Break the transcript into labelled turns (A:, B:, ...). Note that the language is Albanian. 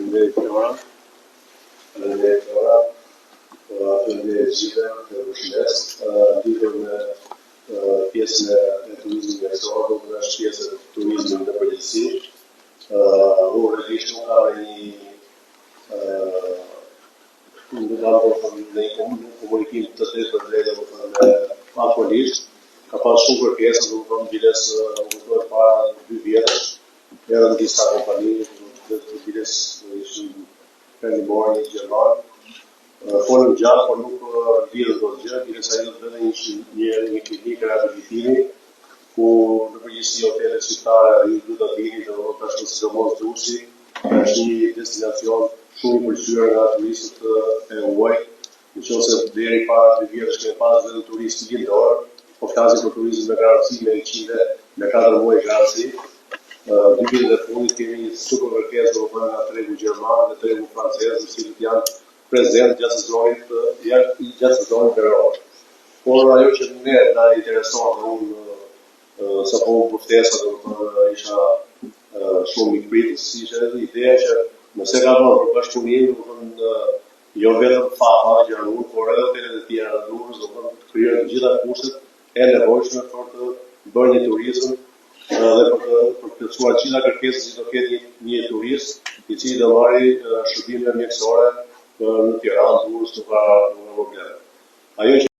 A: Faleminderit Flora. Faleminderit Flora. Faleminderit gjithë për përshëndes. Lidhur me pjesën e turizmit mjekësor, por është pjesë e turizmit në përgjithësi. Unë realisht nuk kam një komunikim të drejtë me aktualisht. Ka pas shumë kërkesa, biles u para 2 vjetësh, edhe në disa kompani, biles ishin vendimore një gjerman. Folëm gjatë, por nuk lidhet do të gjë, biles ai do të bëjë një klinikë rehabilitimi, ku në përgjithësi hotelet shqiptare ju duhet ta dini, do të ashtu sidomos Durrësi, është një destinacion shumë i pëlqyer nga turistët e huaj, nëse deri para 2 vjetësh kemi pas vetëm turistë lindor, po flasim për turizëm me garanci me 4 muaj garanci. 2 vitet e fundit kemi një super kërkesë nga tregu gjerman dhe tregu francez, të cilët janë prezent gjatë sezonit veror. Por ajo që ne na intereson dhe unë sapo mbështesa isha shumë i kritikës, ishte edhe ideja që nëse ka vënë për bashkëpunim, jo vetëm Fafa që janë por edhe hotelet e tjera në Durrës, të krijojnë të gjitha kushtet e nevojshme për të bërë një turizëm dhe për të plotësuar gjitha kërkesat që do ketë një turist i cili do marrë shërbime mjekësore në Tiranë, Durrës, nuk ka probleme. Ajo